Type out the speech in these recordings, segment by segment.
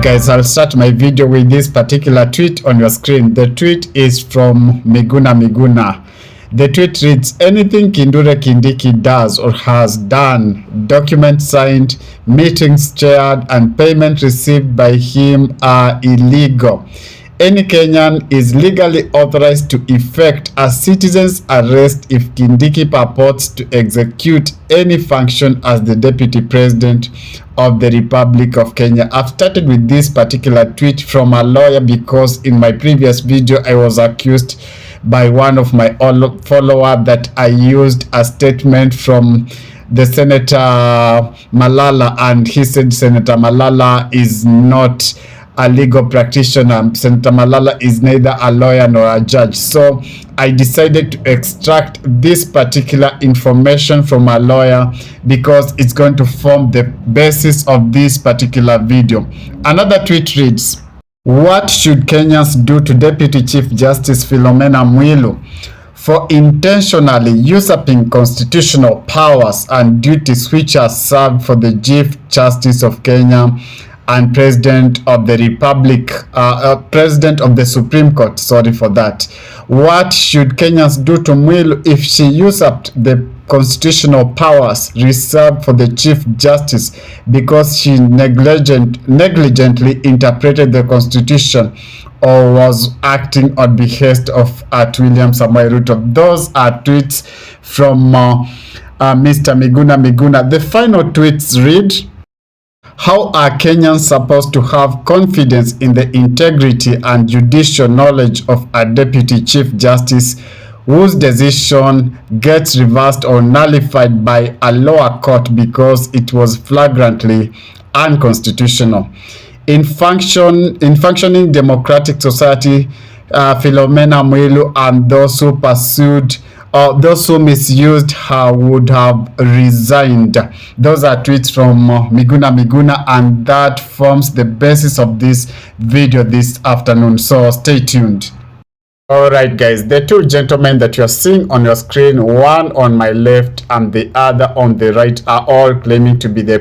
Alright guys, I'll start my video with this particular tweet on your screen. The tweet is from Miguna. The tweet reads, anything Kindiki does or has done, documents signed, meetings chaired, and payment received by him are illegal. Any Kenyan is legally authorized to effect a citizen's arrest if Kindiki purports to execute any function as the Deputy President of the Republic of Kenya. I've started with this particular tweet from a lawyer because in my previous video I was accused by one of my followers that I used a statement from the Senator Malala, and he said Senator Malala is not a legal practitioner. Senator Malala is neither a lawyer nor a judge. So I decided to extract this particular information from a lawyer because it's going to form the basis of this particular video. Another tweet reads, what should Kenyans do to Deputy Chief Justice Philomena Mwilu for intentionally usurping constitutional powers and duties which are served for the Chief Justice of Kenya and President of the Republic, President of the Supreme Court, sorry for that. What should Kenyans do to Mwilu if she usurped the constitutional powers reserved for the Chief Justice because she negligently interpreted the Constitution or was acting on behest of William Samoei Ruto? Those are tweets from Mr. Miguna. The final tweets read, how are Kenyans supposed to have confidence in the integrity and judicial knowledge of a Deputy Chief Justice whose decision gets reversed or nullified by a lower court because it was flagrantly unconstitutional? In functioning democratic society, Philomena Mwilu and those who pursued those who misused her would have resigned. Those are tweets from Miguna, and that forms the basis of this video this afternoon. So stay tuned. Alright guys, the two gentlemen that you are seeing on your screen, one on my left and the other on the right, are all claiming to be the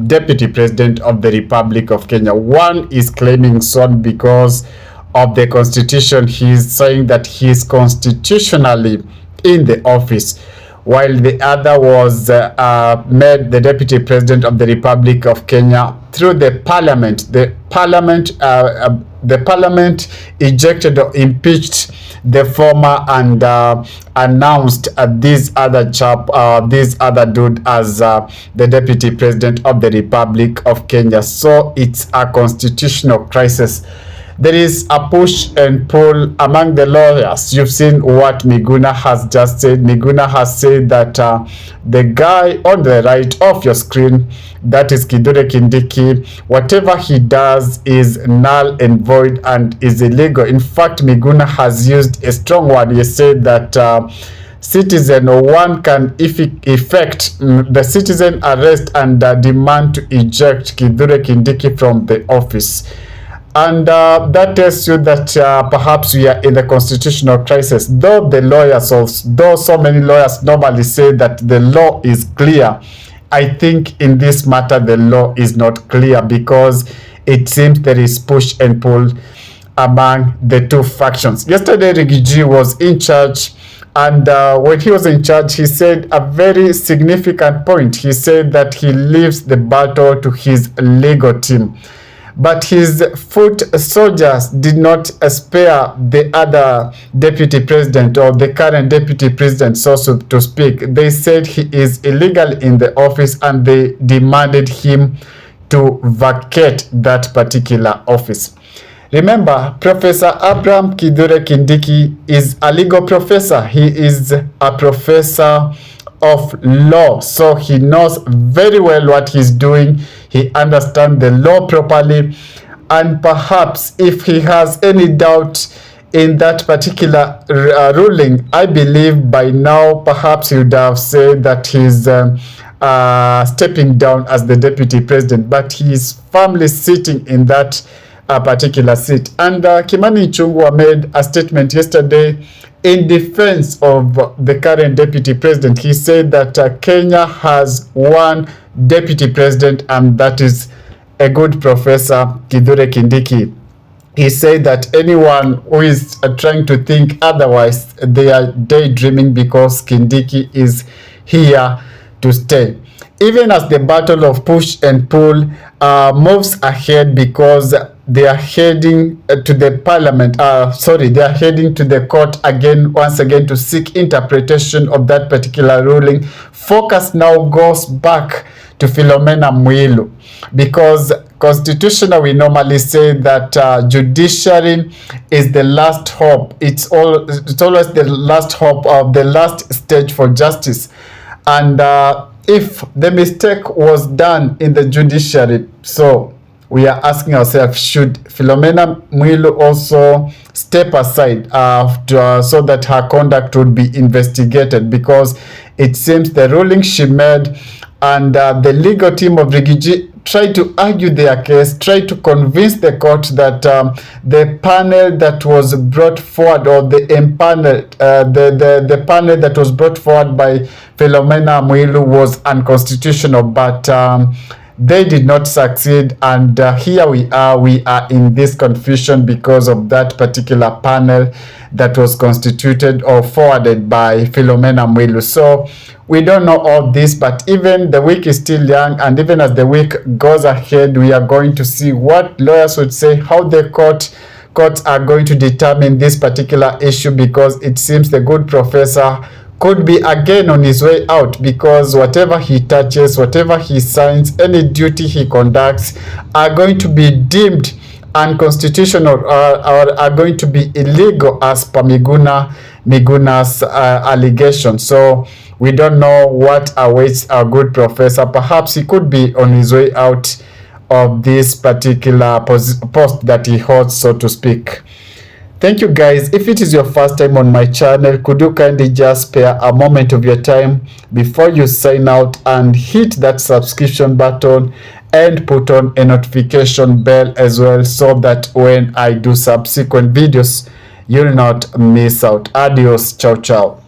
Deputy President of the Republic of Kenya. One is claiming so because of the Constitution. He is saying that he is constitutionally in the office, while the other was made the Deputy President of the Republic of Kenya through the Parliament. The Parliament ejected or impeached the former and announced this other dude as the Deputy President of the Republic of Kenya. So it's a constitutional crisis. There is a push and pull among the lawyers. You've seen what Miguna has just said. Miguna has said that the guy on the right of your screen, that is Kindiki, whatever he does is null and void and is illegal. In fact, Miguna has used a strong word. He said that citizen or one can effect the citizen arrest and demand to eject Kindiki from the office. And that tells you that perhaps we are in the constitutional crisis. Though so many lawyers normally say that the law is clear, I think in this matter the law is not clear because it seems there is push and pull among the two factions. Yesterday, Rigiji was in charge, and when he was in charge, he said a very significant point. He said that he leaves the battle to his legal team. But his foot soldiers did not spare the other deputy president, or the current deputy president, so to speak. They said he is illegal in the office and they demanded him to vacate that particular office. Remember, Professor Abraham Kindiki is a legal professor. He is a professor of law, so he knows very well what he's doing. He understands the law properly, and perhaps if he has any doubt in that particular ruling, I believe by now perhaps he would have said that he's stepping down as the deputy president, but he is firmly sitting in that particular seat. And Kimani Ichung'wah made a statement yesterday in defense of the current deputy president. He said that Kenya has one deputy president, and that is a good professor, Kithure Kindiki. He said that anyone who is trying to think otherwise, they are daydreaming, because Kindiki is here to stay. Even as the battle of push and pull moves ahead, because they are heading to the parliament, they are heading to the court again, once again, to seek interpretation of that particular ruling. Focus now goes back to Philomena Mwilu, because constitutional, we normally say that judiciary is the last hope. It's always the last hope, of the last stage for justice. And if the mistake was done in the judiciary, so we are asking ourselves, should Philomena Mwilu also step aside so that her conduct would be investigated? Because it seems the ruling she made, and the legal team of Rigiji tried to argue their case, tried to convince the court that the panel that was brought forward, or the panel that was brought forward by Philomena Mwilu was unconstitutional, but they did not succeed, and here we are in this confusion because of that particular panel that was constituted or forwarded by Philomena Mwilu. So we don't know all this, but even the week is still young, and even as the week goes ahead, we are going to see what lawyers would say, how the courts are going to determine this particular issue, because it seems the good professor could be again on his way out, because whatever he touches, whatever he signs, any duty he conducts are going to be deemed unconstitutional, or are going to be illegal as per Miguna's allegation. So we don't know what awaits our good professor. Perhaps he could be on his way out of this particular post that he holds, so to speak. Thank you, guys. If it is your first time on my channel, could you kindly just spare a moment of your time before you sign out and hit that subscription button and put on a notification bell as well, so that when I do subsequent videos, you'll not miss out. Adios. Ciao, ciao.